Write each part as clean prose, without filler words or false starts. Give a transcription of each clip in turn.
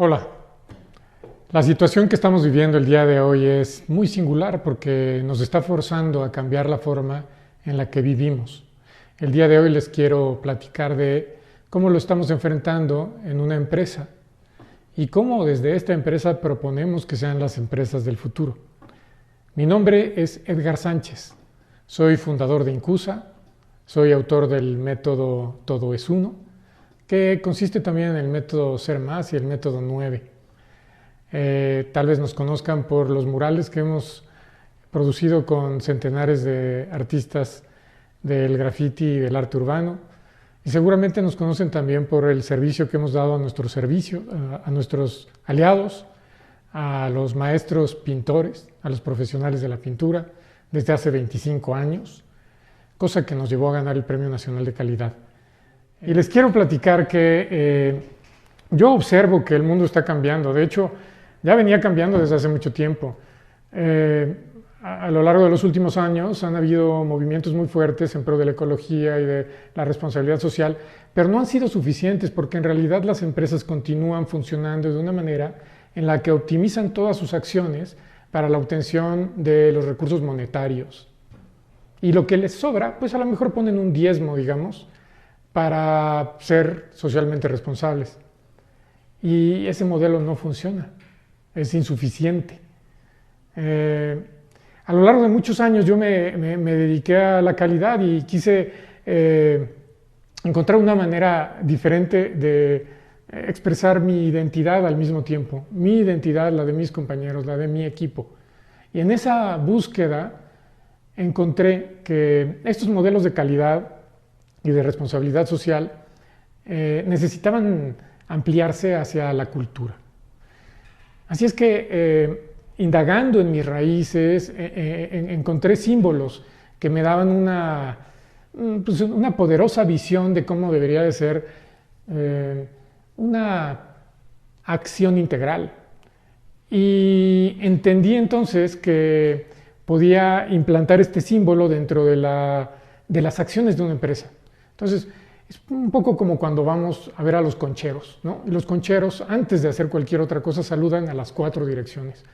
Hola, la situación que estamos viviendo el día de hoy es muy singular porque nos está forzando a cambiar la forma en la que vivimos. El día de hoy les quiero platicar de cómo lo estamos enfrentando en una empresa y cómo desde esta empresa proponemos que sean las empresas del futuro. Mi nombre es Edgar Sánchez, soy fundador de Incusa, soy autor del método Todo es Uno, que consiste también en el método Ser Más y el método 9. Tal vez nos conozcan por los murales que hemos producido con centenares de artistas del graffiti y del arte urbano. Y seguramente nos conocen también por el servicio que hemos dado a nuestro servicio, a nuestros aliados, a los maestros pintores, a los profesionales de la pintura, desde hace 25 años, cosa que nos llevó a ganar el Premio Nacional de Calidad. Y les quiero platicar que yo observo que el mundo está cambiando. De hecho, ya venía cambiando desde hace mucho tiempo. A lo largo de los últimos años han habido movimientos muy fuertes en pro de la ecología y de la responsabilidad social, pero no han sido suficientes porque en realidad las empresas continúan funcionando de una manera en la que optimizan todas sus acciones para la obtención de los recursos monetarios. Y lo que les sobra, pues a lo mejor ponen un diezmo, digamos, para ser socialmente responsables. Y ese modelo no funciona, es insuficiente. A lo largo de muchos años yo me dediqué a la calidad y quise encontrar una manera diferente de expresar mi identidad al mismo tiempo. Mi identidad, la de mis compañeros, la de mi equipo. Y en esa búsqueda encontré que estos modelos de calidad y de responsabilidad social necesitaban ampliarse hacia la cultura. Así es que indagando en mis raíces encontré símbolos que me daban una poderosa visión de cómo debería de ser una acción integral. Y entendí entonces que podía implantar este símbolo dentro de las acciones de una empresa. Entonces, es un poco como cuando vamos a ver a los concheros, ¿no? Y los concheros, antes de hacer cualquier otra cosa, saludan a las 4 direcciones.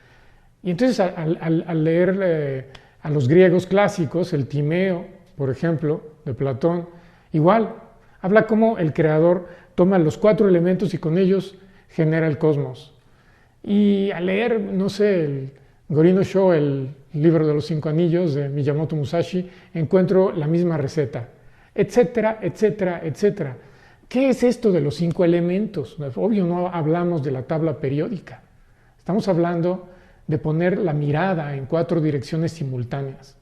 Y entonces, al leer a los griegos clásicos, el Timeo, por ejemplo, de Platón, igual, habla como el creador toma los 4 elementos y con ellos genera el cosmos. Y al leer, no sé, el Gorino Sho, el libro de los 5 anillos de Miyamoto Musashi, encuentro la misma receta, etcétera, etcétera, etcétera. ¿Qué es esto de los 5 elementos? Obvio, no hablamos de la tabla periódica. Estamos hablando de poner la mirada en 4 direcciones simultáneas.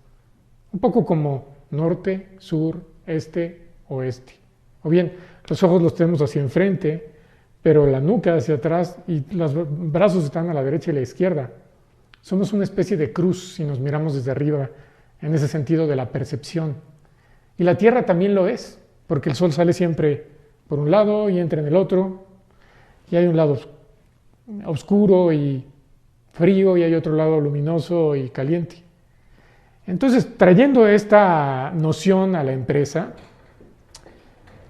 Un poco como norte, sur, este, oeste. O bien, los ojos los tenemos hacia enfrente, pero la nuca hacia atrás y los brazos están a la derecha y la izquierda. Somos una especie de cruz si nos miramos desde arriba, en ese sentido de la percepción. Y la Tierra también lo es, porque el Sol sale siempre por un lado y entra en el otro, y hay un lado oscuro y frío y hay otro lado luminoso y caliente. Entonces, trayendo esta noción a la empresa,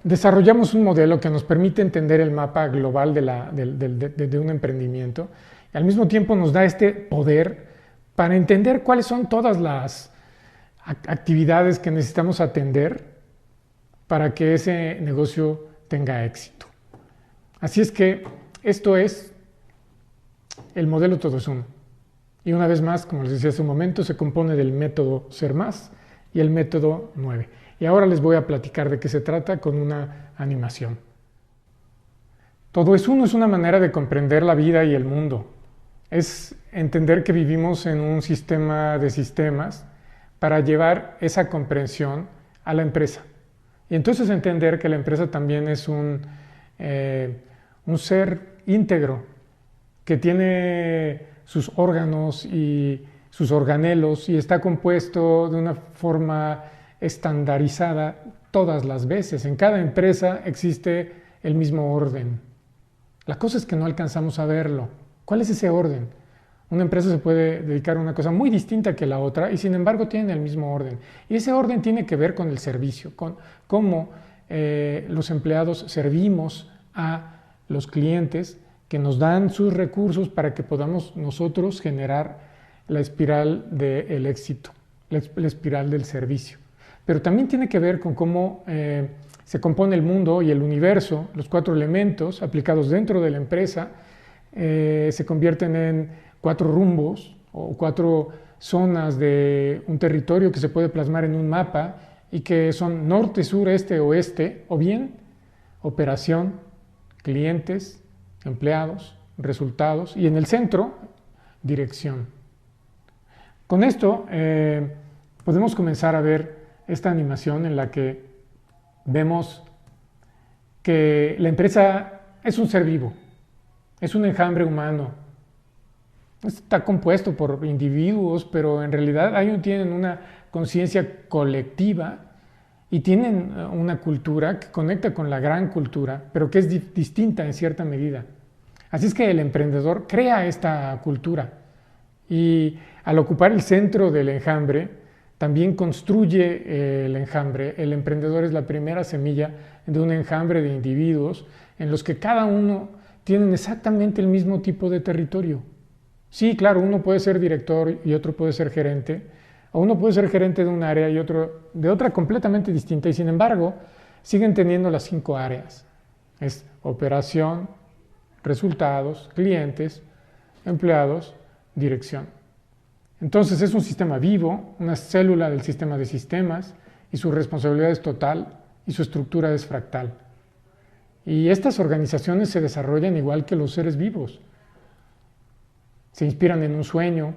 desarrollamos un modelo que nos permite entender el mapa global de un emprendimiento y al mismo tiempo nos da este poder para entender cuáles son todas las actividades que necesitamos atender para que ese negocio tenga éxito. Así es que esto es el modelo Todo es Uno. Y una vez más, como les decía hace un momento, se compone del método Ser Más y el método 9. Y ahora les voy a platicar de qué se trata con una animación. Todo es uno es una manera de comprender la vida y el mundo. Es entender que vivimos en un sistema de sistemas para llevar esa comprensión a la empresa. Y entonces entender que la empresa también es un ser íntegro, que tiene sus órganos y sus organelos y está compuesto de una forma estandarizada todas las veces. En cada empresa existe el mismo orden. La cosa es que no alcanzamos a verlo. ¿Cuál es ese orden? Una empresa se puede dedicar a una cosa muy distinta que la otra y sin embargo tienen el mismo orden. Y ese orden tiene que ver con el servicio, con cómo los empleados servimos a los clientes que nos dan sus recursos para que podamos nosotros generar la espiral del éxito, la espiral del servicio. Pero también tiene que ver con cómo se compone el mundo y el universo, los 4 elementos aplicados dentro de la empresa se convierten en 4 rumbos o 4 zonas de un territorio que se puede plasmar en un mapa y que son norte, sur, este, oeste, o bien operación, clientes, empleados, resultados y en el centro, dirección. Con esto podemos comenzar a ver esta animación en la que vemos que la empresa es un ser vivo, es un enjambre humano. Está compuesto por individuos, pero en realidad tienen una conciencia colectiva y tienen una cultura que conecta con la gran cultura, pero que es distinta en cierta medida. Así es que el emprendedor crea esta cultura y al ocupar el centro del enjambre, también construye el enjambre. El emprendedor es la primera semilla de un enjambre de individuos en los que cada uno tiene exactamente el mismo tipo de territorio. Sí, claro, uno puede ser director y otro puede ser gerente, o uno puede ser gerente de un área y otro de otra completamente distinta, y sin embargo, siguen teniendo las 5 áreas. Es operación, resultados, clientes, empleados, dirección. Entonces es un sistema vivo, una célula del sistema de sistemas, y su responsabilidad es total y su estructura es fractal. Y estas organizaciones se desarrollan igual que los seres vivos. Se inspiran en un sueño,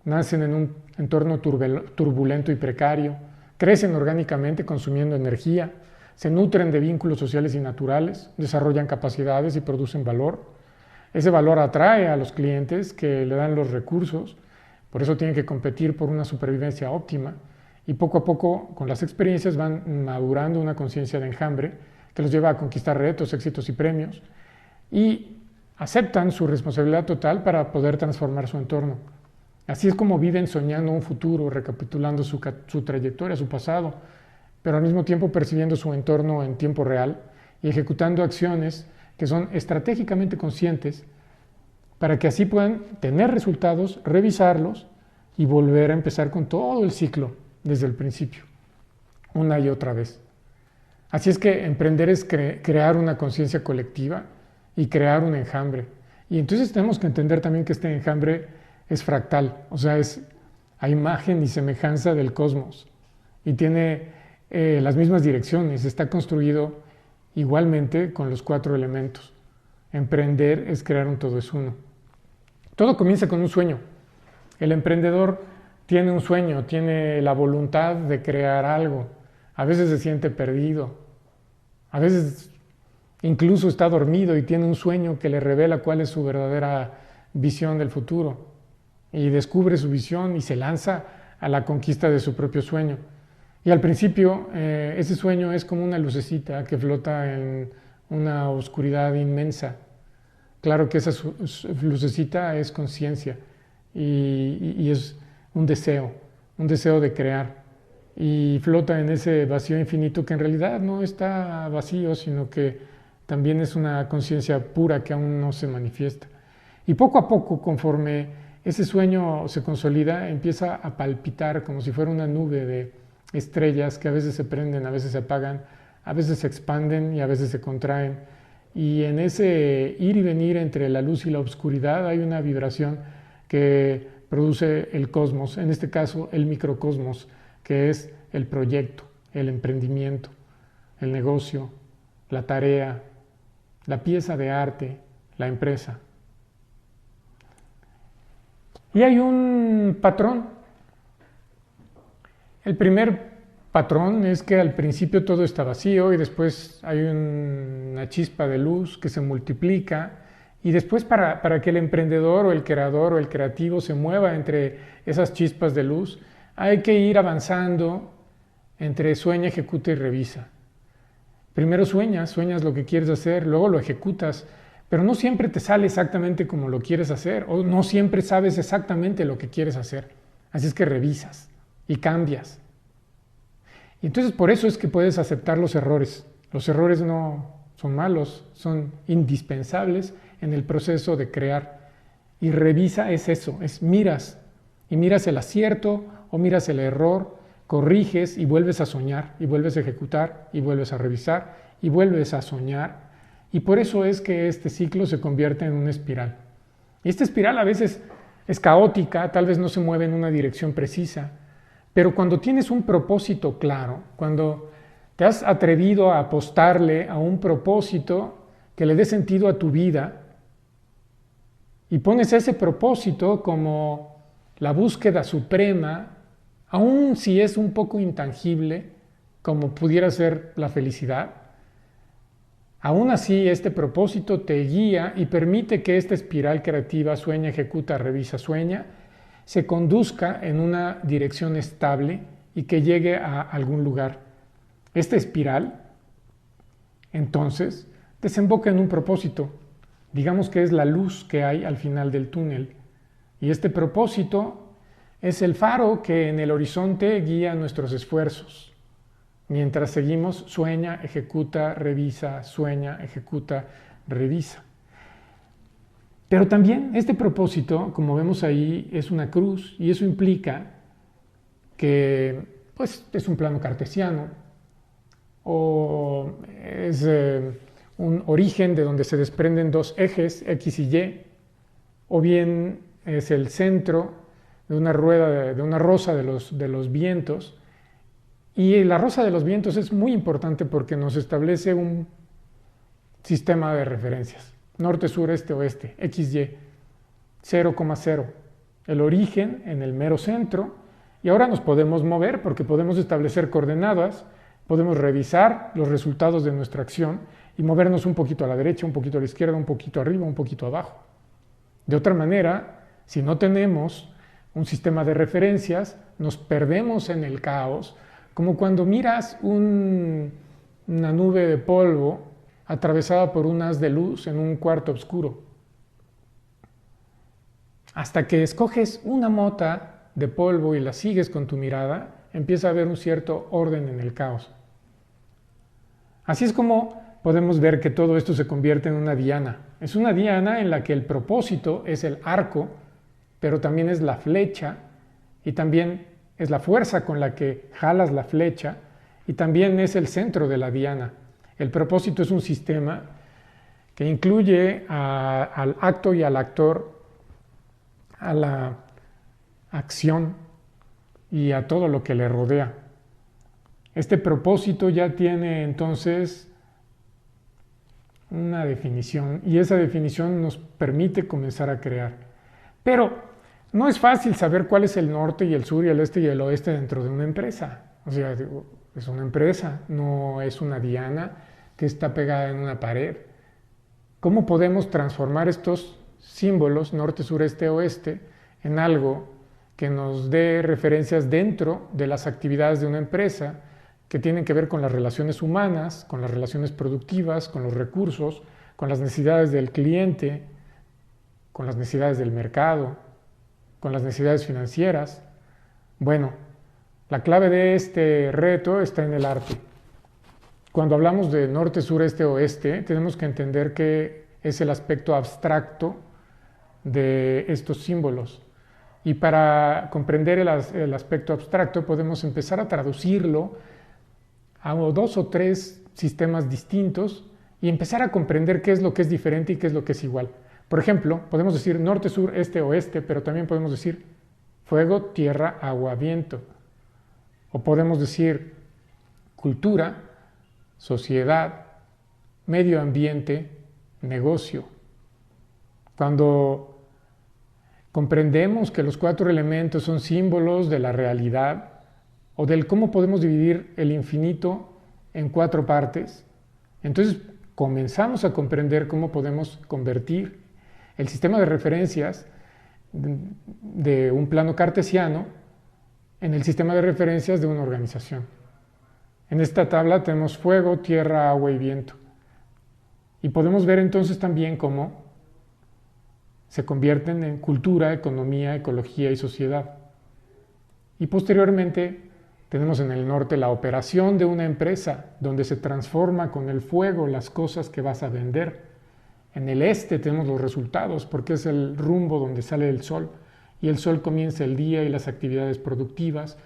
nacen en un entorno turbulento y precario, crecen orgánicamente consumiendo energía, se nutren de vínculos sociales y naturales, desarrollan capacidades y producen valor. Ese valor atrae a los clientes que le dan los recursos, por eso tienen que competir por una supervivencia óptima y poco a poco con las experiencias van madurando una conciencia de enjambre que los lleva a conquistar retos, éxitos y premios y aceptan su responsabilidad total para poder transformar su entorno. Así es como viven soñando un futuro, recapitulando su trayectoria, su pasado, pero al mismo tiempo percibiendo su entorno en tiempo real y ejecutando acciones que son estratégicamente conscientes para que así puedan tener resultados, revisarlos y volver a empezar con todo el ciclo desde el principio, una y otra vez. Así es que emprender es crear una conciencia colectiva y crear un enjambre. Y entonces tenemos que entender también que este enjambre es fractal, o sea, es a imagen y semejanza del cosmos y tiene las mismas direcciones, está construido igualmente con los 4 elementos. Emprender es crear un todo es uno. Todo comienza con un sueño. El emprendedor tiene un sueño, tiene la voluntad de crear algo. A veces se siente perdido, a veces incluso está dormido y tiene un sueño que le revela cuál es su verdadera visión del futuro. Y descubre su visión y se lanza a la conquista de su propio sueño. Y al principio ese sueño es como una lucecita que flota en una oscuridad inmensa. Claro que esa lucecita es conciencia y es un deseo de crear. Y flota en ese vacío infinito que en realidad no está vacío, sino que también es una conciencia pura que aún no se manifiesta. Y poco a poco, conforme ese sueño se consolida, empieza a palpitar como si fuera una nube de estrellas que a veces se prenden, a veces se apagan, a veces se expanden y a veces se contraen. Y en ese ir y venir entre la luz y la oscuridad hay una vibración que produce el cosmos, en este caso el microcosmos, que es el proyecto, el emprendimiento, el negocio, la tarea, la pieza de arte, la empresa. Y hay un patrón. El primer patrón es que al principio todo está vacío y después hay una chispa de luz que se multiplica y después para que el emprendedor o el creador o el creativo se mueva entre esas chispas de luz hay que ir avanzando entre sueña, ejecuta y revisa. Primero sueñas lo que quieres hacer, luego lo ejecutas, pero no siempre te sale exactamente como lo quieres hacer o no siempre sabes exactamente lo que quieres hacer. Así es que revisas y cambias. Y entonces por eso es que puedes aceptar los errores. Los errores no son malos, son indispensables en el proceso de crear. Y revisa es eso, es miras, y miras el acierto o miras el error, corriges y vuelves a soñar, y vuelves a ejecutar, y vuelves a revisar, y vuelves a soñar. Y por eso es que este ciclo se convierte en una espiral. Y esta espiral a veces es caótica, tal vez no se mueve en una dirección precisa, pero cuando tienes un propósito claro, cuando te has atrevido a apostarle a un propósito que le dé sentido a tu vida y pones ese propósito como la búsqueda suprema, aun si es un poco intangible, como pudiera ser la felicidad, aún así este propósito te guía y permite que esta espiral creativa sueña, ejecuta, revisa, sueña, se conduzca en una dirección estable y que llegue a algún lugar. Esta espiral, entonces, desemboca en un propósito, digamos que es la luz que hay al final del túnel. Y este propósito es el faro que en el horizonte guía nuestros esfuerzos. Mientras seguimos, sueña, ejecuta, revisa, sueña, ejecuta, revisa. Pero también este propósito, como vemos ahí, es una cruz y eso implica que pues, es un plano cartesiano o es un origen de donde se desprenden dos ejes, X y Y, o bien es el centro de una rueda, de una rosa de los vientos. Y la rosa de los vientos es muy importante porque nos establece un sistema de referencias, norte, sur, este, oeste, X, Y, 0,0, el origen en el mero centro, y ahora nos podemos mover porque podemos establecer coordenadas, podemos revisar los resultados de nuestra acción y movernos un poquito a la derecha, un poquito a la izquierda, un poquito arriba, un poquito abajo. De otra manera, si no tenemos un sistema de referencias, nos perdemos en el caos, como cuando miras una nube de polvo atravesada por un haz de luz en un cuarto oscuro. Hasta que escoges una mota de polvo y la sigues con tu mirada, empieza a haber un cierto orden en el caos. Así es como podemos ver que todo esto se convierte en una diana. Es una diana en la que el propósito es el arco, pero también es la flecha y también es la fuerza con la que jalas la flecha y también es el centro de la diana. El propósito es un sistema que incluye al acto y al actor, a la acción y a todo lo que le rodea. Este propósito ya tiene entonces una definición y esa definición nos permite comenzar a crear. Pero no es fácil saber cuál es el norte y el sur y el este y el oeste dentro de una empresa. O sea, es una empresa, no es una diana que está pegada en una pared. ¿Cómo podemos transformar estos símbolos, norte, sur, este, oeste, en algo que nos dé referencias dentro de las actividades de una empresa que tienen que ver con las relaciones humanas, con las relaciones productivas, con los recursos, con las necesidades del cliente, con las necesidades del mercado, con las necesidades financieras? Bueno, la clave de este reto está en el arte. Cuando hablamos de norte, sur, este, oeste, tenemos que entender que es el aspecto abstracto de estos símbolos. Y para comprender el aspecto abstracto podemos empezar a traducirlo a dos o tres sistemas distintos y empezar a comprender qué es lo que es diferente y qué es lo que es igual. Por ejemplo, podemos decir norte, sur, este, oeste, pero también podemos decir fuego, tierra, agua, viento. O podemos decir cultura, sociedad, medio ambiente, negocio. Cuando comprendemos que los cuatro elementos son símbolos de la realidad o del cómo podemos dividir el infinito en cuatro partes, entonces comenzamos a comprender cómo podemos convertir el sistema de referencias de un plano cartesiano en el sistema de referencias de una organización. En esta tabla tenemos fuego, tierra, agua y viento. Y podemos ver entonces también cómo se convierten en cultura, economía, ecología y sociedad. Y posteriormente Tenemos en el norte la operación de una empresa, donde se transforma con el fuego las cosas que vas a vender. En el este tenemos los resultados, porque es el rumbo donde sale el sol, y el sol comienza el día y las actividades productivas,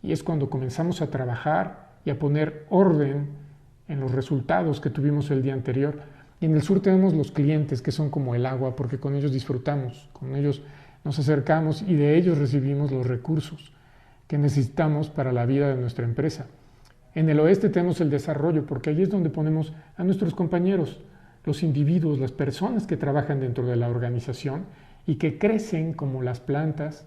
y es cuando comenzamos a trabajar y a poner orden en los resultados que tuvimos el día anterior. Y en el sur tenemos los clientes, que son como el agua, porque con ellos disfrutamos, con ellos nos acercamos y de ellos recibimos los recursos que necesitamos para la vida de nuestra empresa. En el oeste tenemos el desarrollo, porque allí es donde ponemos a nuestros compañeros, los individuos, las personas que trabajan dentro de la organización y que crecen como las plantas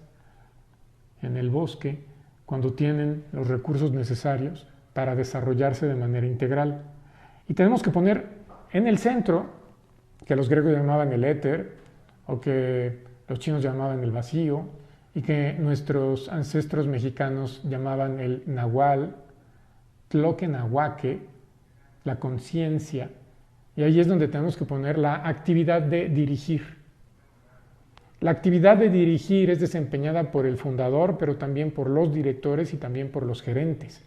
en el bosque cuando tienen los recursos necesarios para desarrollarse de manera integral. Y tenemos que poner en el centro, que los griegos llamaban el éter, o que los chinos llamaban el vacío, y que nuestros ancestros mexicanos llamaban el nahual, tloquenahuaque, la conciencia. Y ahí es donde tenemos que poner la actividad de dirigir. La actividad de dirigir es desempeñada por el fundador, pero también por los directores y también por los gerentes.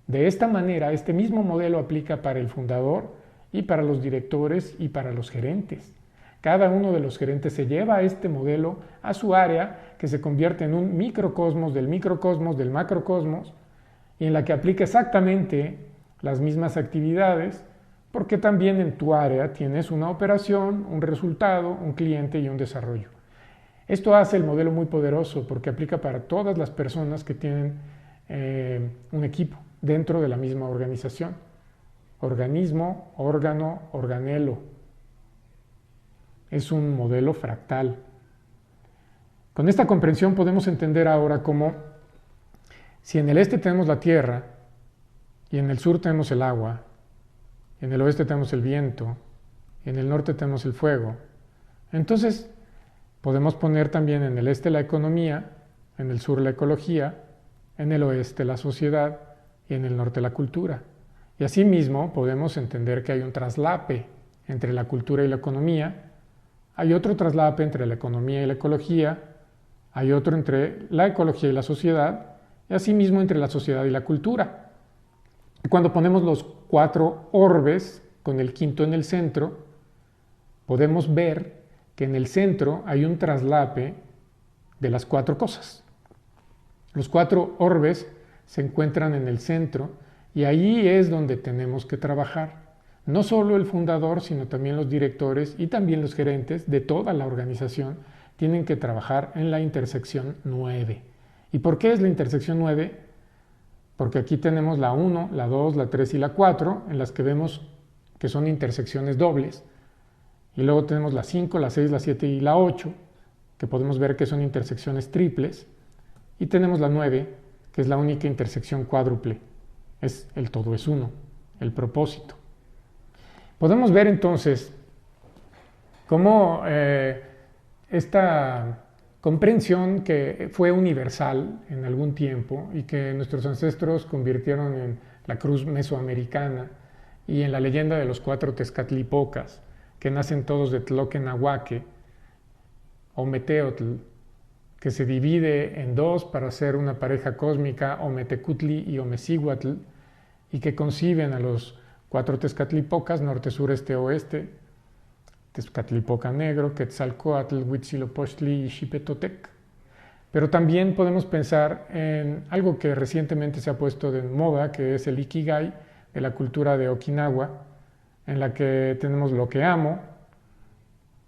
De esta manera, este mismo modelo aplica para el fundador y para los directores y para los gerentes. Cada uno de los gerentes se lleva este modelo a su área, que se convierte en un microcosmos del macrocosmos, y en la que aplica exactamente las mismas actividades, porque también en tu área tienes una operación, un resultado, un cliente y un desarrollo. Esto hace el modelo muy poderoso porque aplica para todas las personas que tienen un equipo dentro de la misma organización. Organismo, órgano, organelo. Es un modelo fractal. Con esta comprensión podemos entender ahora cómo si en el este tenemos la tierra y en el sur tenemos el agua, en el oeste tenemos el viento y en el norte tenemos el fuego, entonces podemos poner también en el este la economía, en el sur la ecología, en el oeste la sociedad y en el norte la cultura. Y asimismo podemos entender que hay un traslape entre la cultura y la economía, hay otro traslape entre la economía y la ecología, hay otro entre la ecología y la sociedad, y asimismo entre la sociedad y la cultura. Y cuando ponemos los 4 orbes, con el quinto en el centro, podemos ver que en el centro hay un traslape de las 4 cosas. Los 4 orbes se encuentran en el centro y ahí es donde tenemos que trabajar. No solo el fundador, sino también los directores y también los gerentes de toda la organización tienen que trabajar en la intersección 9. ¿Y por qué es la intersección 9? Porque aquí tenemos la 1, la 2, la 3 y la 4, en las que vemos que son intersecciones dobles. Y luego tenemos la 5, la 6, la 7 y la 8, que podemos ver que son intersecciones triples. Y tenemos la 9, que es la única intersección cuádruple. Es el todo es uno, el propósito. Podemos ver entonces cómo esta comprensión que fue universal en algún tiempo y que nuestros ancestros convirtieron en la cruz mesoamericana y en la leyenda de los 4 Tezcatlipocas, que nacen todos de Tloquenahuaque o Meteotl, que se divide en 2 para ser una pareja cósmica, Ometecutli y Omecíhuatl, y que conciben a los 4 Tezcatlipocas, norte, sur, este, oeste, Tezcatlipoca Negro, Quetzalcóatl, Huitzilopochtli y Xipetotec. Pero también podemos pensar en algo que recientemente se ha puesto de moda, que es el Ikigai de la cultura de Okinawa, en la que tenemos lo que amo,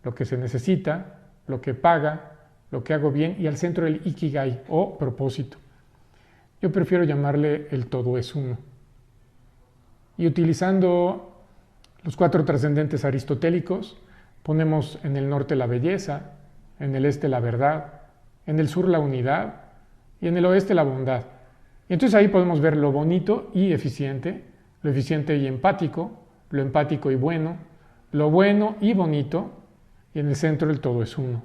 lo que se necesita, lo que paga, lo que hago bien y al centro el Ikigai o propósito. Yo prefiero llamarle el todo es uno. Y utilizando los 4 trascendentes aristotélicos, ponemos en el norte la belleza, en el este la verdad, en el sur la unidad y en el oeste la bondad. Y entonces ahí podemos ver lo bonito y eficiente, lo eficiente y empático, lo empático y bueno, lo bueno y bonito, y en el centro el todo es uno.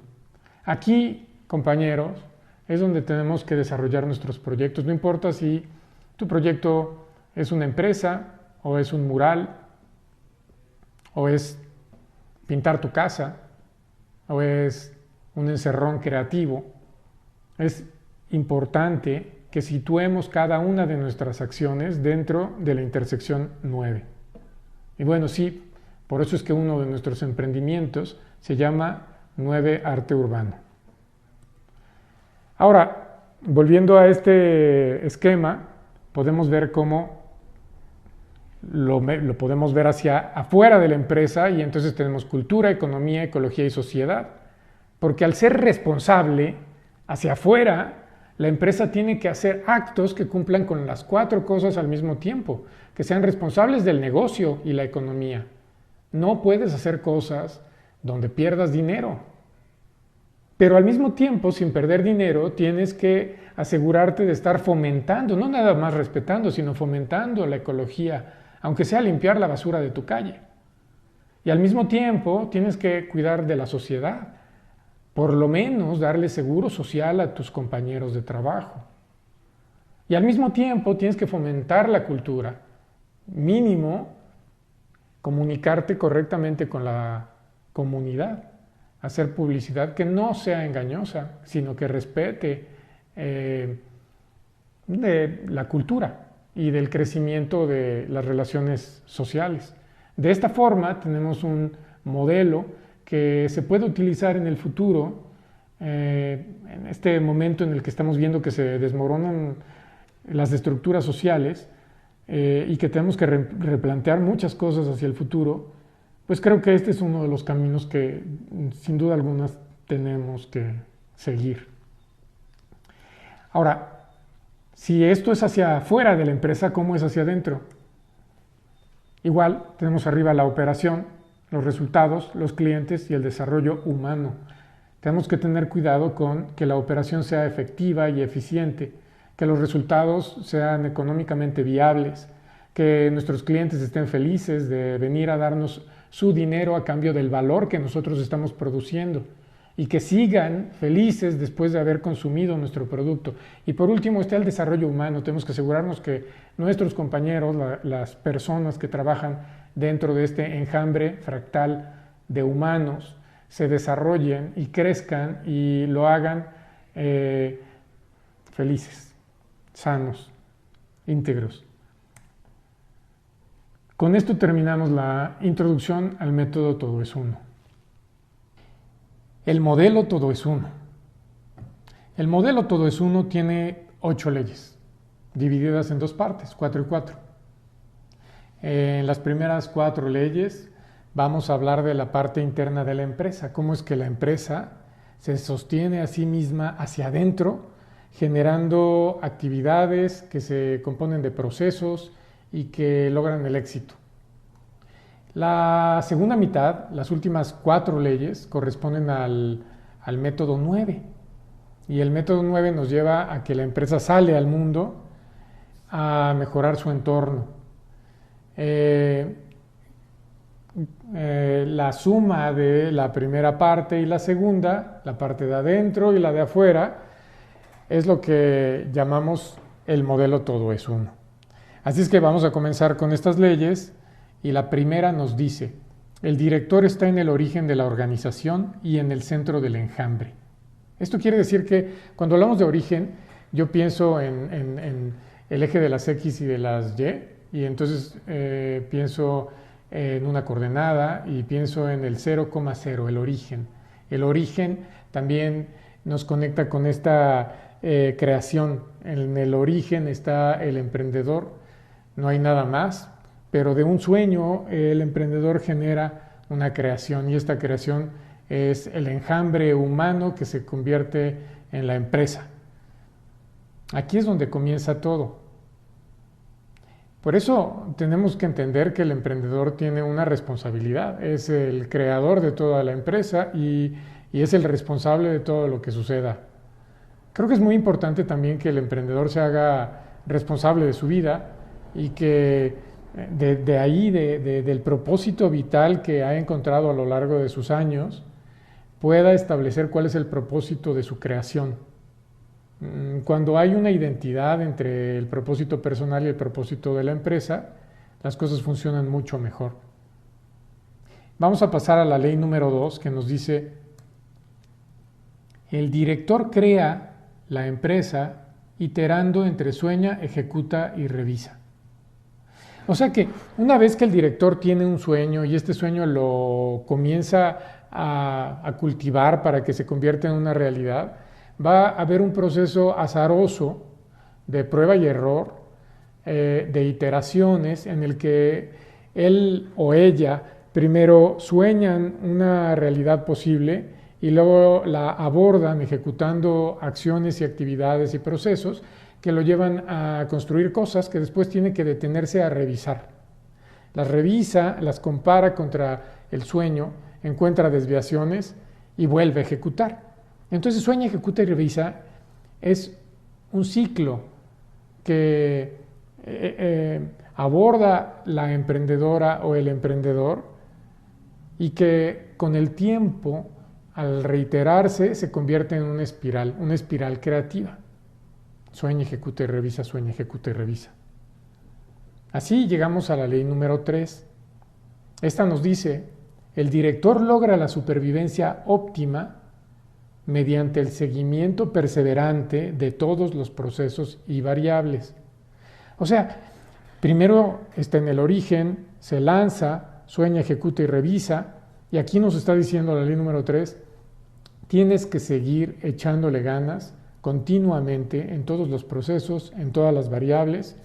Aquí, compañeros, es donde tenemos que desarrollar nuestros proyectos. No importa si tu proyecto es una empresa, o es un mural, o es pintar tu casa, o es un encerrón creativo. Es importante que situemos cada una de nuestras acciones dentro de la intersección 9. Y bueno, sí, por eso es que uno de nuestros emprendimientos se llama 9 Arte Urbano. Ahora, volviendo a este esquema, podemos ver cómo lo podemos ver hacia afuera de la empresa y entonces tenemos cultura, economía, ecología y sociedad. Porque al ser responsable hacia afuera, la empresa tiene que hacer actos que cumplan con las 4 cosas al mismo tiempo, que sean responsables del negocio y la economía. No puedes hacer cosas donde pierdas dinero. Pero al mismo tiempo, sin perder dinero, tienes que asegurarte de estar fomentando, no nada más respetando, sino fomentando la ecología, aunque sea limpiar la basura de tu calle. Y al mismo tiempo, tienes que cuidar de la sociedad. Por lo menos darle seguro social a tus compañeros de trabajo. Y al mismo tiempo tienes que fomentar la cultura. Mínimo, comunicarte correctamente con la comunidad. Hacer publicidad que no sea engañosa, sino que respete de la cultura y del crecimiento de las relaciones sociales. De esta forma tenemos un modelo que se puede utilizar en el futuro, en este momento en el que estamos viendo que se desmoronan las estructuras sociales y que tenemos que replantear muchas cosas hacia el futuro, pues creo que este es uno de los caminos que sin duda alguna tenemos que seguir. Ahora, si esto es hacia afuera de la empresa, ¿cómo es hacia adentro? Igual, tenemos arriba la operación, los resultados, los clientes y el desarrollo humano. Tenemos que tener cuidado con que la operación sea efectiva y eficiente, que los resultados sean económicamente viables, que nuestros clientes estén felices de venir a darnos su dinero a cambio del valor que nosotros estamos produciendo y que sigan felices después de haber consumido nuestro producto. Y por último está el desarrollo humano. Tenemos que asegurarnos que nuestros compañeros, las personas que trabajan dentro de este enjambre fractal de humanos, se desarrollen y crezcan y lo hagan felices, sanos, íntegros. Con esto terminamos la introducción al método Todo es Uno. El modelo Todo es Uno. El modelo Todo es Uno tiene 8 leyes, divididas en 2 partes, 4 y 4. En las primeras 4 leyes vamos a hablar de la parte interna de la empresa, cómo es que la empresa se sostiene a sí misma hacia adentro, generando actividades que se componen de procesos y que logran el éxito. La segunda mitad, las últimas 4 leyes, corresponden al método 9. Y el método 9 nos lleva a que la empresa sale al mundo a mejorar su entorno. La suma de la primera parte y la segunda, la parte de adentro y la de afuera, es lo que llamamos el modelo Todo es Uno. Así es que vamos a comenzar con estas leyes y la primera nos dice: el director está en el origen de la organización y en el centro del enjambre. Esto quiere decir que cuando hablamos de origen, yo pienso en el eje de las X y de las y entonces pienso en una coordenada y pienso en el 0,0, el origen. El origen también nos conecta con esta creación. En el origen está el emprendedor, no hay nada más, pero de un sueño el emprendedor genera una creación y esta creación es el enjambre humano que se convierte en la empresa. Aquí es donde comienza todo. Por eso tenemos que entender que el emprendedor tiene una responsabilidad, es el creador de toda la empresa y es el responsable de todo lo que suceda. Creo que es muy importante también que el emprendedor se haga responsable de su vida y que de ahí, del propósito vital que ha encontrado a lo largo de sus años, pueda establecer cuál es el propósito de su creación. Cuando hay una identidad entre el propósito personal y el propósito de la empresa, las cosas funcionan mucho mejor. Vamos a pasar a la ley número 2 que nos dice: el director crea la empresa iterando entre sueña, ejecuta y revisa. O sea que una vez que el director tiene un sueño y este sueño lo comienza a cultivar para que se convierta en una realidad, va a haber un proceso azaroso de prueba y error, de iteraciones en el que él o ella primero sueñan una realidad posible y luego la abordan ejecutando acciones y actividades y procesos que lo llevan a construir cosas que después tiene que detenerse a revisar. Las revisa, las compara contra el sueño, encuentra desviaciones y vuelve a ejecutar. Entonces sueña, ejecuta y revisa es un ciclo que aborda la emprendedora o el emprendedor y que con el tiempo, al reiterarse, se convierte en una espiral creativa. Sueña, ejecuta y revisa, sueña, ejecuta y revisa. Así llegamos a la ley número 3. Esta nos dice, el director logra la supervivencia óptima mediante el seguimiento perseverante de todos los procesos y variables. O sea, primero está en el origen, se lanza, sueña, ejecuta y revisa, y aquí nos está diciendo la ley número 3, tienes que seguir echándole ganas continuamente en todos los procesos, en todas las variables,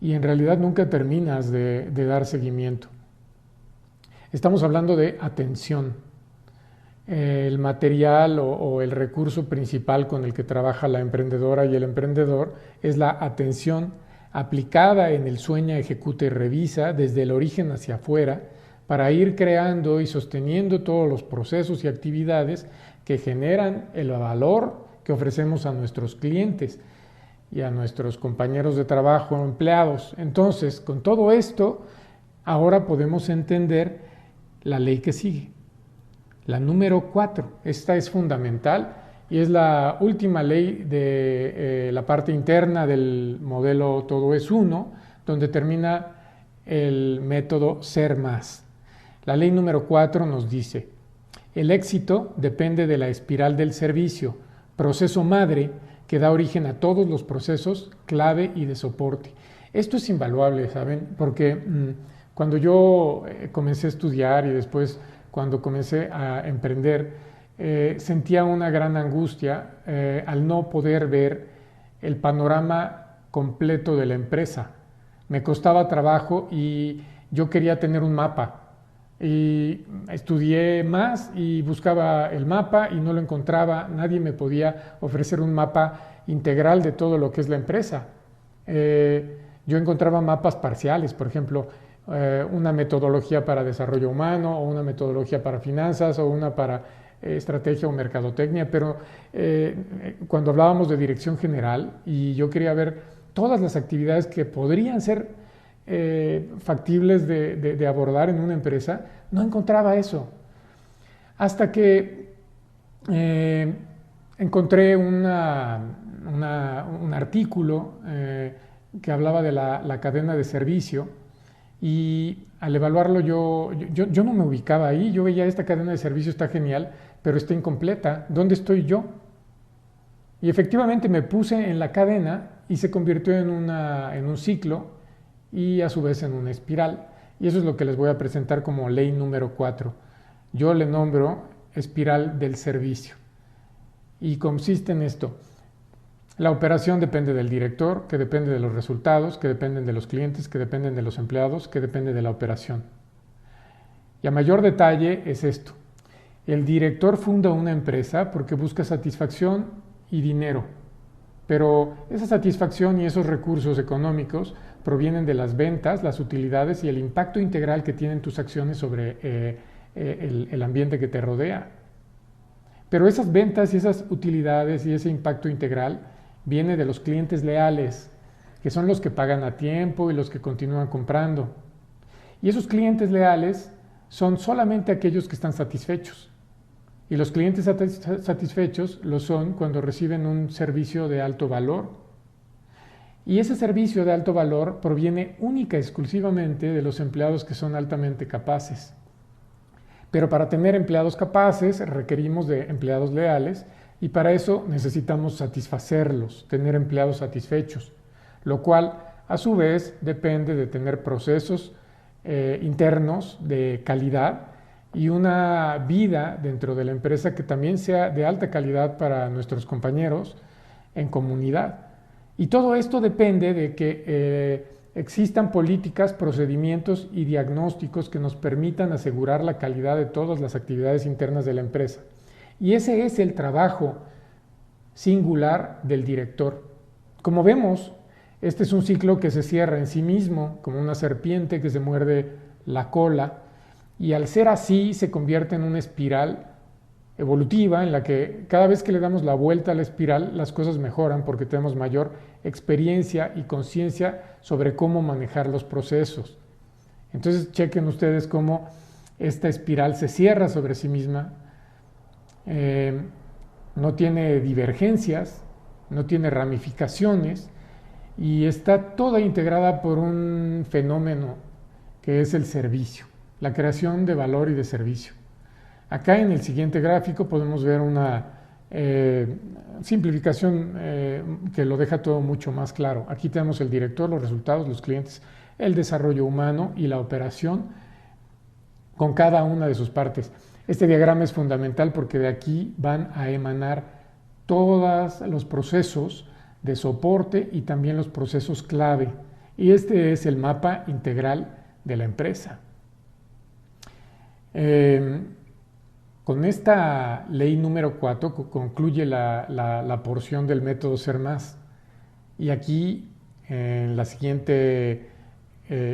y en realidad nunca terminas de dar seguimiento. Estamos hablando de atención. El material o el recurso principal con el que trabaja la emprendedora y el emprendedor es la atención aplicada en el sueña, ejecuta y revisa desde el origen hacia afuera para ir creando y sosteniendo todos los procesos y actividades que generan el valor que ofrecemos a nuestros clientes y a nuestros compañeros de trabajo o empleados. Entonces, con todo esto, ahora podemos entender la ley que sigue. La número 4, esta es fundamental y es la última ley de la parte interna del modelo Todo es Uno, donde termina el método Ser Más. La ley número 4 nos dice, el éxito depende de la espiral del servicio, proceso madre que da origen a todos los procesos clave y de soporte. Esto es invaluable, ¿saben? Porque cuando yo comencé a estudiar y después cuando comencé a emprender, sentía una gran angustia al no poder ver el panorama completo de la empresa. Me costaba trabajo y yo quería tener un mapa. Y estudié más y buscaba el mapa y no lo encontraba. Nadie me podía ofrecer un mapa integral de todo lo que es la empresa. Yo encontraba mapas parciales, por ejemplo, una metodología para desarrollo humano o una metodología para finanzas o una para estrategia o mercadotecnia, pero cuando hablábamos de dirección general y yo quería ver todas las actividades que podrían ser factibles de abordar en una empresa, no encontraba eso. Hasta que encontré un artículo que hablaba de la cadena de servicio y al evaluarlo yo no me ubicaba ahí. Yo veía esta cadena de servicio está genial, pero está incompleta. ¿Dónde estoy yo? Y efectivamente me puse en la cadena y se convirtió en un ciclo y a su vez en una espiral. Y eso es lo que les voy a presentar como ley número 4. Yo le nombro espiral del servicio. Y consiste en esto. La operación depende del director, que depende de los resultados, que dependen de los clientes, que dependen de los empleados, que depende de la operación. Y a mayor detalle es esto. El director funda una empresa porque busca satisfacción y dinero. Pero esa satisfacción y esos recursos económicos provienen de las ventas, las utilidades y el impacto integral que tienen tus acciones sobre el ambiente que te rodea. Pero esas ventas y esas utilidades y ese impacto integral viene de los clientes leales, que son los que pagan a tiempo y los que continúan comprando. Y esos clientes leales son solamente aquellos que están satisfechos. Y los clientes satisfechos lo son cuando reciben un servicio de alto valor. Y ese servicio de alto valor proviene única y exclusivamente de los empleados que son altamente capaces. Pero para tener empleados capaces requerimos de empleados leales Y para eso necesitamos satisfacerlos, tener empleados satisfechos, lo cual a su vez depende de tener procesos internos de calidad y una vida dentro de la empresa que también sea de alta calidad para nuestros compañeros en comunidad. Y todo esto depende de que existan políticas, procedimientos y diagnósticos que nos permitan asegurar la calidad de todas las actividades internas de la empresa. Y ese es el trabajo singular del director. Como vemos, este es un ciclo que se cierra en sí mismo, como una serpiente que se muerde la cola, y al ser así se convierte en una espiral evolutiva en la que cada vez que le damos la vuelta a la espiral las cosas mejoran porque tenemos mayor experiencia y conciencia sobre cómo manejar los procesos. Entonces chequen ustedes cómo esta espiral se cierra sobre sí misma, no tiene divergencias, no tiene ramificaciones y está toda integrada por un fenómeno que es el servicio, la creación de valor y de servicio. Acá en el siguiente gráfico podemos ver una simplificación que lo deja todo mucho más claro. Aquí tenemos el director, los resultados, los clientes, el desarrollo humano y la operación con cada una de sus partes. Este diagrama es fundamental porque de aquí van a emanar todos los procesos de soporte y también los procesos clave. Y este es el mapa integral de la empresa. Con esta ley número 4 concluye la porción del método Ser Más. Y aquí, en la siguiente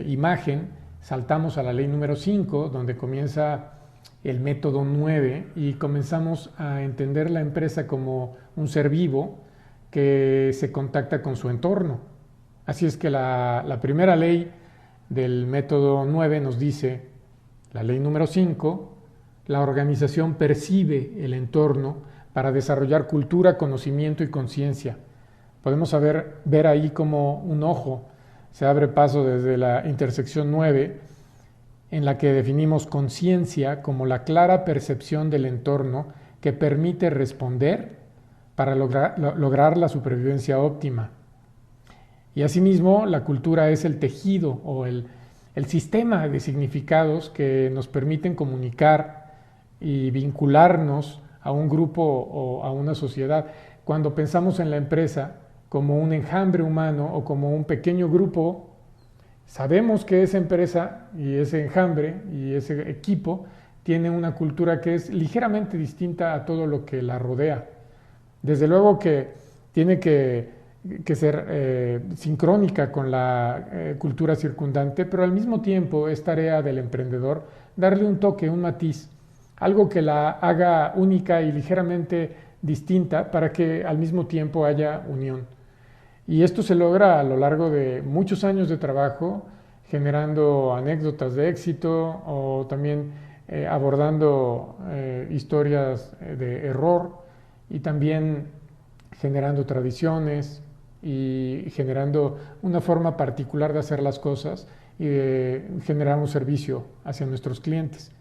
imagen, saltamos a la ley número 5, donde comienza el método 9 y comenzamos a entender la empresa como un ser vivo que se contacta con su entorno. Así es que la primera ley del método 9 nos dice, la ley número 5, la organización percibe el entorno para desarrollar cultura, conocimiento y conciencia. Podemos ver ahí como un ojo se abre paso desde la intersección 9, en la que definimos conciencia como la clara percepción del entorno que permite responder para lograr la supervivencia óptima. Y asimismo, la cultura es el tejido o el sistema de significados que nos permiten comunicar y vincularnos a un grupo o a una sociedad. Cuando pensamos en la empresa como un enjambre humano o como un pequeño grupo, sabemos que esa empresa y ese enjambre y ese equipo tiene una cultura que es ligeramente distinta a todo lo que la rodea. Desde luego que tiene que ser sincrónica con la cultura circundante, pero al mismo tiempo es tarea del emprendedor darle un toque, un matiz, algo que la haga única y ligeramente distinta para que al mismo tiempo haya unión. Y esto se logra a lo largo de muchos años de trabajo, generando anécdotas de éxito o también abordando historias de error y también generando tradiciones y generando una forma particular de hacer las cosas y de generar un servicio hacia nuestros clientes.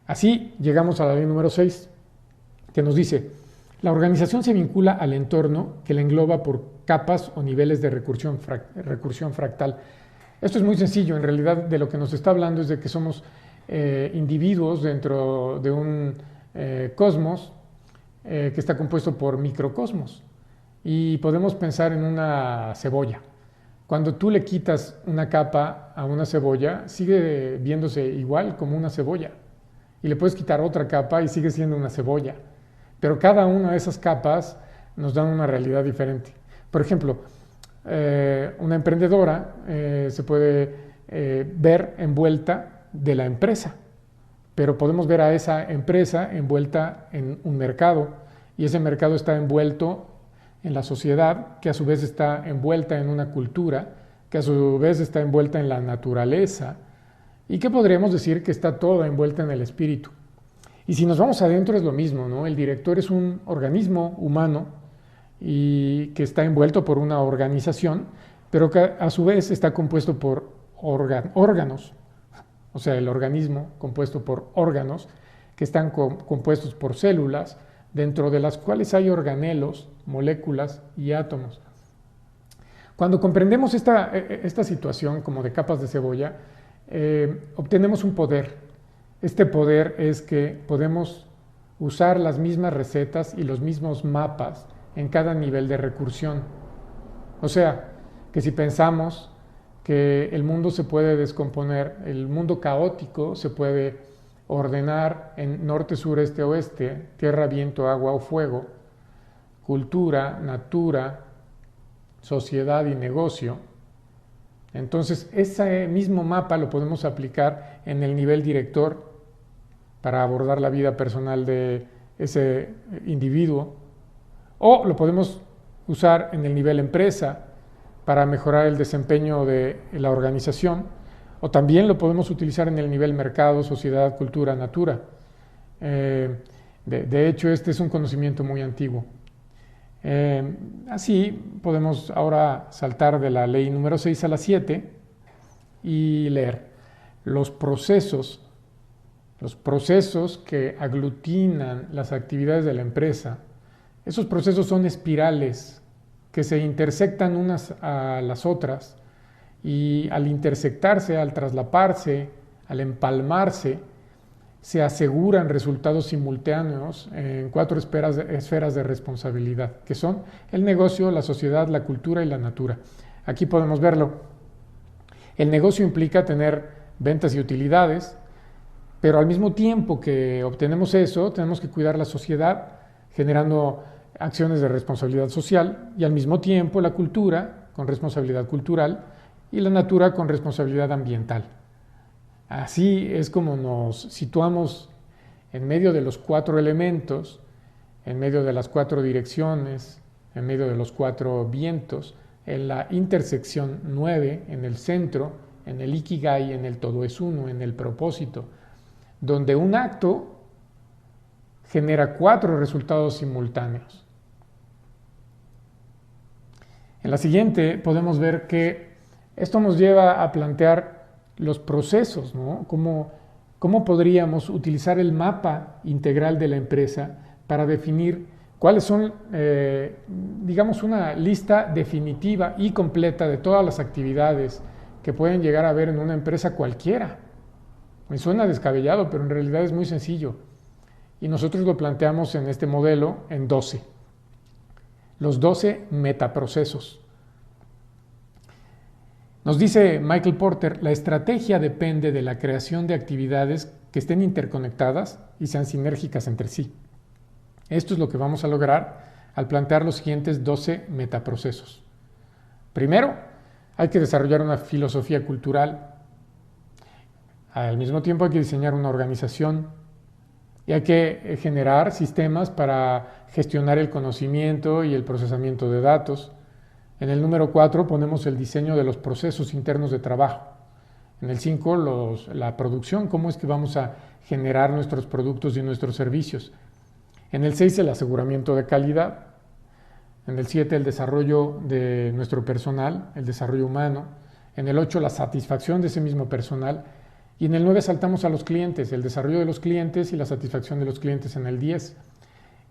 Así llegamos a la ley número 6, que nos dice, la organización se vincula al entorno que la engloba por capas o niveles de recursión fractal. Esto es muy sencillo, en realidad de lo que nos está hablando es de que somos individuos dentro de un cosmos que está compuesto por microcosmos. Y podemos pensar en una cebolla. Cuando tú le quitas una capa a una cebolla, sigue viéndose igual como una cebolla. Y le puedes quitar otra capa y sigue siendo una cebolla. Pero cada una de esas capas nos dan una realidad diferente. Por ejemplo, una emprendedora se puede ver envuelta de la empresa, pero podemos ver a esa empresa envuelta en un mercado y ese mercado está envuelto en la sociedad, que a su vez está envuelta en una cultura, que a su vez está envuelta en la naturaleza y que podríamos decir que está toda envuelta en el espíritu. Y si nos vamos adentro es lo mismo, ¿no? El director es un organismo humano y que está envuelto por una organización, pero que a su vez está compuesto por órganos, o sea, el organismo compuesto por órganos que están compuestos por células, dentro de las cuales hay organelos, moléculas y átomos. Cuando comprendemos esta situación como de capas de cebolla, obtenemos un poder. Este poder es que podemos usar las mismas recetas y los mismos mapas en cada nivel de recursión. O sea, que si pensamos que el mundo se puede descomponer, el mundo caótico se puede ordenar en norte, sur, este, oeste, tierra, viento, agua o fuego, cultura, natura, sociedad y negocio. Entonces, ese mismo mapa lo podemos aplicar en el nivel director para abordar la vida personal de ese individuo, o lo podemos usar en el nivel empresa para mejorar el desempeño de la organización, o también lo podemos utilizar en el nivel mercado, sociedad, cultura, natura. De hecho, este es un conocimiento muy antiguo. Así podemos ahora saltar de la ley número 6 a la 7 y leer los procesos que aglutinan las actividades de la empresa. Esos procesos son espirales que se intersectan unas a las otras, y al intersectarse, al traslaparse, al empalmarse, se aseguran resultados simultáneos en 4 esferas de responsabilidad, que son el negocio, la sociedad, la cultura y la natura. Aquí podemos verlo. El negocio implica tener ventas y utilidades, pero al mismo tiempo que obtenemos eso, tenemos que cuidar la sociedad, generando acciones de responsabilidad social, y al mismo tiempo la cultura, con responsabilidad cultural, y la natura con responsabilidad ambiental. Así es como nos situamos en medio de los 4 elementos, en medio de las 4 direcciones, en medio de los 4 vientos, en la intersección 9, en el centro, en el Ikigai, en el todo es uno, en el propósito, donde un acto genera 4 resultados simultáneos. En la siguiente podemos ver que esto nos lleva a plantear los procesos, ¿no? ¿Cómo podríamos utilizar el mapa integral de la empresa para definir cuáles son, digamos, una lista definitiva y completa de todas las actividades que pueden llegar a haber en una empresa cualquiera? Me suena descabellado, pero en realidad es muy sencillo. Y nosotros lo planteamos en este modelo en 12. Los 12 metaprocesos. Nos dice Michael Porter, la estrategia depende de la creación de actividades que estén interconectadas y sean sinérgicas entre sí. Esto es lo que vamos a lograr al plantear los siguientes 12 metaprocesos. Primero, hay que desarrollar una filosofía cultural. Al mismo tiempo hay que diseñar una organización y hay que generar sistemas para gestionar el conocimiento y el procesamiento de datos. En el número 4 ponemos el diseño de los procesos internos de trabajo. En el 5 la producción, cómo es que vamos a generar nuestros productos y nuestros servicios. En el 6 el aseguramiento de calidad. En el 7 el desarrollo de nuestro personal, el desarrollo humano. En el 8 la satisfacción de ese mismo personal. Y en el 9 saltamos a los clientes, el desarrollo de los clientes y la satisfacción de los clientes en el 10.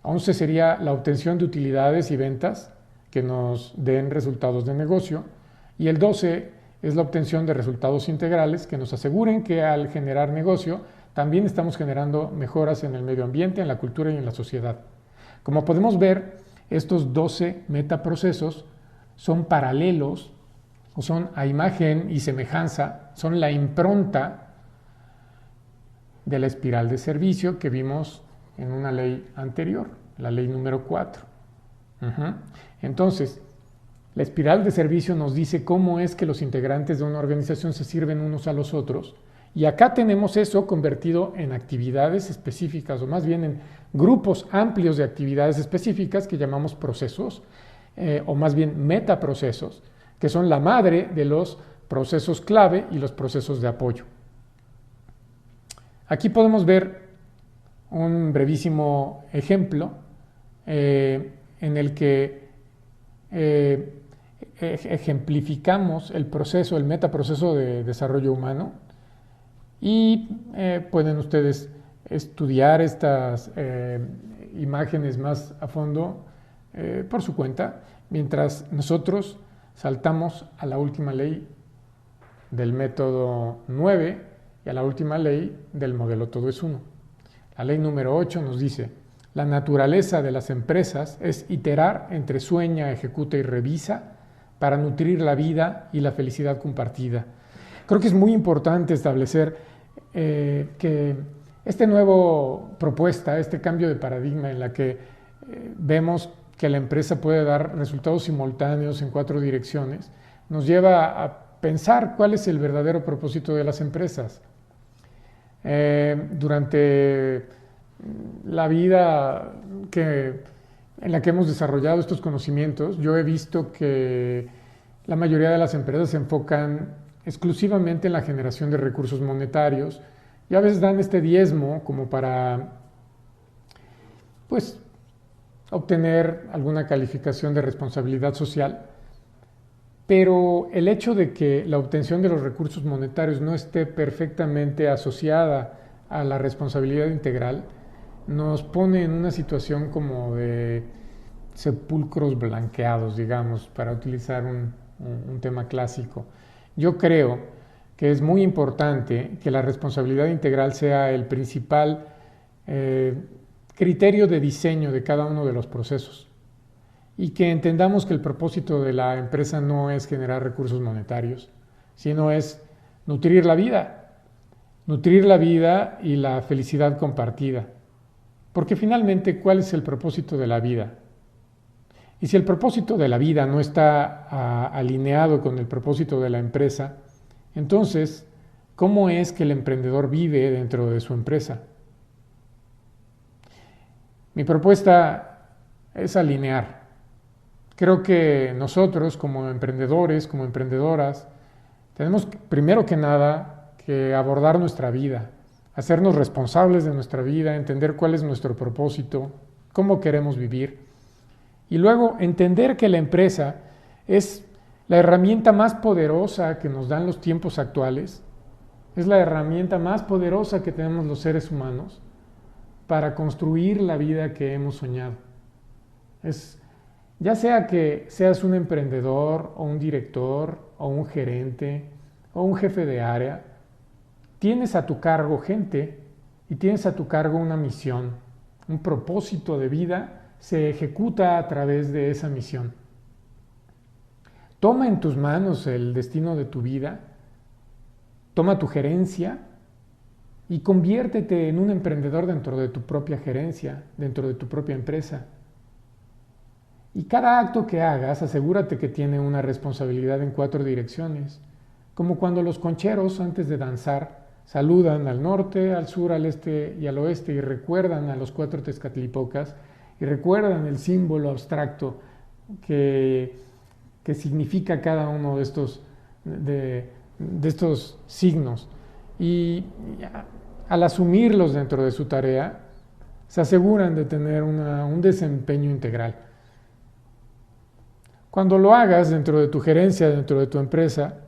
11 sería la obtención de utilidades y ventas que nos den resultados de negocio, y el 12 es la obtención de resultados integrales que nos aseguren que al generar negocio también estamos generando mejoras en el medio ambiente, en la cultura y en la sociedad. Como podemos ver, estos 12 metaprocesos son paralelos, o son a imagen y semejanza, son la impronta de la espiral de servicio que vimos en una ley anterior, la ley número 4. Entonces, la espiral de servicio nos dice cómo es que los integrantes de una organización se sirven unos a los otros, y acá tenemos eso convertido en actividades específicas, o más bien en grupos amplios de actividades específicas que llamamos procesos, o más bien metaprocesos, que son la madre de los procesos clave y los procesos de apoyo. Aquí podemos ver un brevísimo ejemplo en el que ejemplificamos el proceso, el metaproceso de desarrollo humano, y pueden ustedes estudiar imágenes más a fondo por su cuenta, mientras nosotros saltamos a la última ley del método 9 y a la última ley del modelo todo es uno. La ley número 8 nos dice: la naturaleza de las empresas es iterar entre sueña, ejecuta y revisa para nutrir la vida y la felicidad compartida. Creo que es muy importante establecer que esta nueva propuesta, este cambio de paradigma en la que vemos que la empresa puede dar resultados simultáneos en 4 direcciones, nos lleva a pensar cuál es el verdadero propósito de las empresas. Durante la vida en la que hemos desarrollado estos conocimientos, yo he visto que la mayoría de las empresas se enfocan exclusivamente en la generación de recursos monetarios y a veces dan este diezmo como para, pues, obtener alguna calificación de responsabilidad social. Pero el hecho de que la obtención de los recursos monetarios no esté perfectamente asociada a la responsabilidad integral nos pone en una situación como de sepulcros blanqueados, digamos, para utilizar un tema clásico. Yo creo que es muy importante que la responsabilidad integral sea el principal criterio de diseño de cada uno de los procesos y que entendamos que el propósito de la empresa no es generar recursos monetarios, sino es nutrir la vida y la felicidad compartida. Porque finalmente, ¿cuál es el propósito de la vida? Y si el propósito de la vida no está alineado con el propósito de la empresa, entonces, ¿cómo es que el emprendedor vive dentro de su empresa? Mi propuesta es alinear. Creo que nosotros como emprendedores, como emprendedoras, tenemos primero que nada que abordar nuestra vida, hacernos responsables de nuestra vida, entender cuál es nuestro propósito, cómo queremos vivir y luego entender que la empresa es la herramienta más poderosa que nos dan los tiempos actuales, es la herramienta más poderosa que tenemos los seres humanos para construir la vida que hemos soñado. Ya sea que seas un emprendedor o un director o un gerente o un jefe de área, tienes a tu cargo gente y tienes a tu cargo una misión, un propósito de vida se ejecuta a través de esa misión. Toma en tus manos el destino de tu vida, toma tu gerencia y conviértete en un emprendedor dentro de tu propia gerencia, dentro de tu propia empresa. Y cada acto que hagas, asegúrate que tiene una responsabilidad en 4 direcciones, como cuando los concheros antes de danzar saludan al norte, al sur, al este y al oeste y recuerdan a los 4 Tezcatlipocas y recuerdan el símbolo abstracto que significa cada uno de estos signos. Y al asumirlos dentro de su tarea, se aseguran de tener un desempeño integral. Cuando lo hagas dentro de tu gerencia, dentro de tu empresa,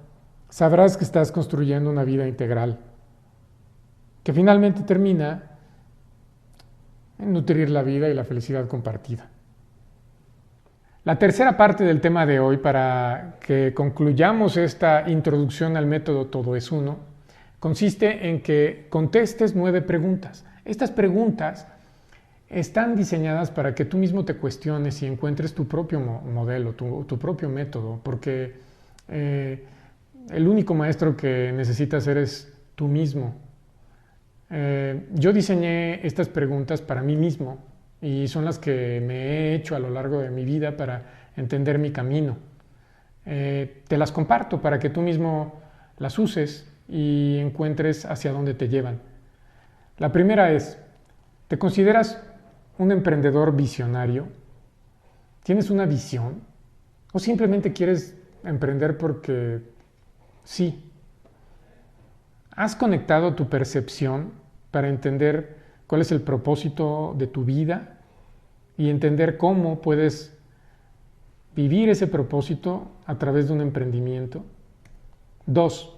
sabrás que estás construyendo una vida integral, que finalmente termina en nutrir la vida y la felicidad compartida. La tercera parte del tema de hoy, para que concluyamos esta introducción al método Todo es Uno, consiste en que contestes 9 preguntas. Estas preguntas están diseñadas para que tú mismo te cuestiones y encuentres tu propio modelo, tu propio método, porque el único maestro que necesitas eres tú mismo. Yo diseñé estas preguntas para mí mismo y son las que me he hecho a lo largo de mi vida para entender mi camino. Te las comparto para que tú mismo las uses y encuentres hacia dónde te llevan. La primera es: ¿te consideras un emprendedor visionario? ¿Tienes una visión? ¿O simplemente quieres emprender porque sí? ¿Has conectado tu percepción para entender cuál es el propósito de tu vida y entender cómo puedes vivir ese propósito a través de un emprendimiento? 2.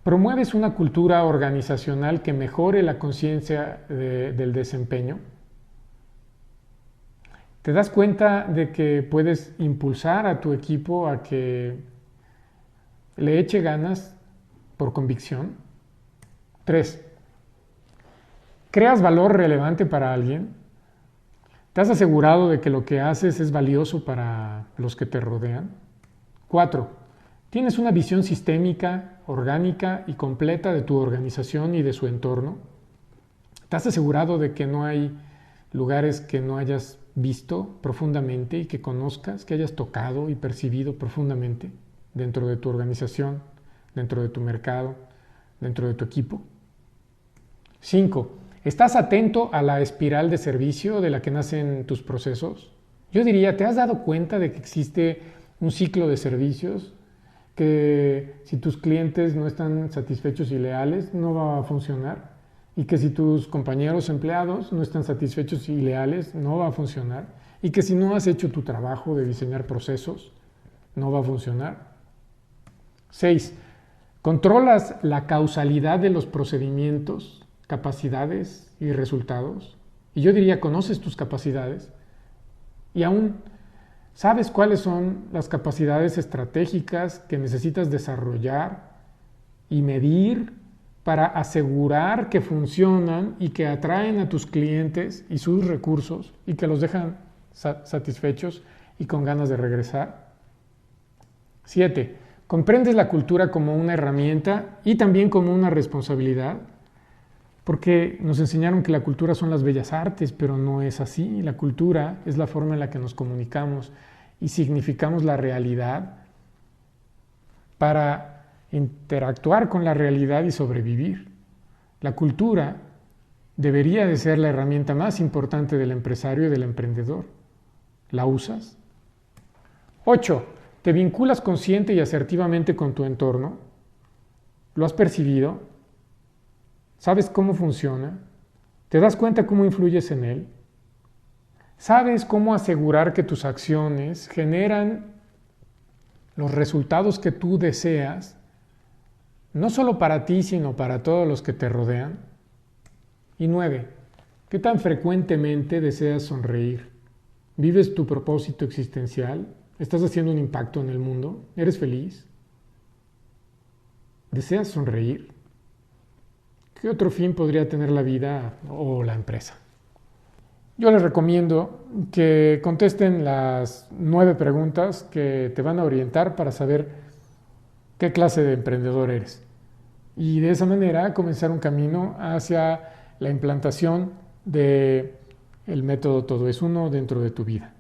¿Promueves una cultura organizacional que mejore la conciencia del desempeño? ¿Te das cuenta de que puedes impulsar a tu equipo a que le eche ganas por convicción? 3. ¿Creas valor relevante para alguien? ¿Te has asegurado de que lo que haces es valioso para los que te rodean? 4. ¿Tienes una visión sistémica, orgánica y completa de tu organización y de su entorno? ¿Te has asegurado de que no hay lugares que no hayas visto profundamente y que conozcas, que hayas tocado y percibido profundamente dentro de tu organización, dentro de tu mercado, dentro de tu equipo? 5. ¿Estás atento a la espiral de servicio de la que nacen tus procesos? Yo diría, ¿te has dado cuenta de que existe un ciclo de servicios que si tus clientes no están satisfechos y leales, no va a funcionar? Y que si tus compañeros empleados no están satisfechos y leales, no va a funcionar. Y que si no has hecho tu trabajo de diseñar procesos, no va a funcionar. 6. ¿Controlas la causalidad de los procedimientos, capacidades y resultados? Y yo diría, ¿conoces tus capacidades? Y aún, ¿sabes cuáles son las capacidades estratégicas que necesitas desarrollar y medir para asegurar que funcionan y que atraen a tus clientes y sus recursos y que los dejan satisfechos y con ganas de regresar? 7. ¿Comprendes la cultura como una herramienta y también como una responsabilidad? Porque nos enseñaron que la cultura son las bellas artes, pero no es así. La cultura es la forma en la que nos comunicamos y significamos la realidad para interactuar con la realidad y sobrevivir. La cultura debería de ser la herramienta más importante del empresario y del emprendedor. ¿La usas? 8. ¿Te vinculas consciente y asertivamente con tu entorno? ¿Lo has percibido? ¿Sabes cómo funciona? ¿Te das cuenta cómo influyes en él? ¿Sabes cómo asegurar que tus acciones generan los resultados que tú deseas? No solo para ti, sino para todos los que te rodean. Y 9. ¿Qué tan frecuentemente deseas sonreír? ¿Vives tu propósito existencial? ¿Estás haciendo un impacto en el mundo? ¿Eres feliz? ¿Deseas sonreír? ¿Qué otro fin podría tener la vida o la empresa? Yo les recomiendo que contesten las 9 preguntas que te van a orientar para saber qué clase de emprendedor eres. Y de esa manera comenzar un camino hacia la implantación del método Todo es Uno dentro de tu vida.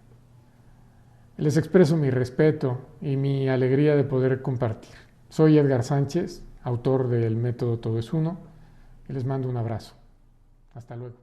Les expreso mi respeto y mi alegría de poder compartir. Soy Edgar Sánchez, autor del método Todo es Uno, y les mando un abrazo. Hasta luego.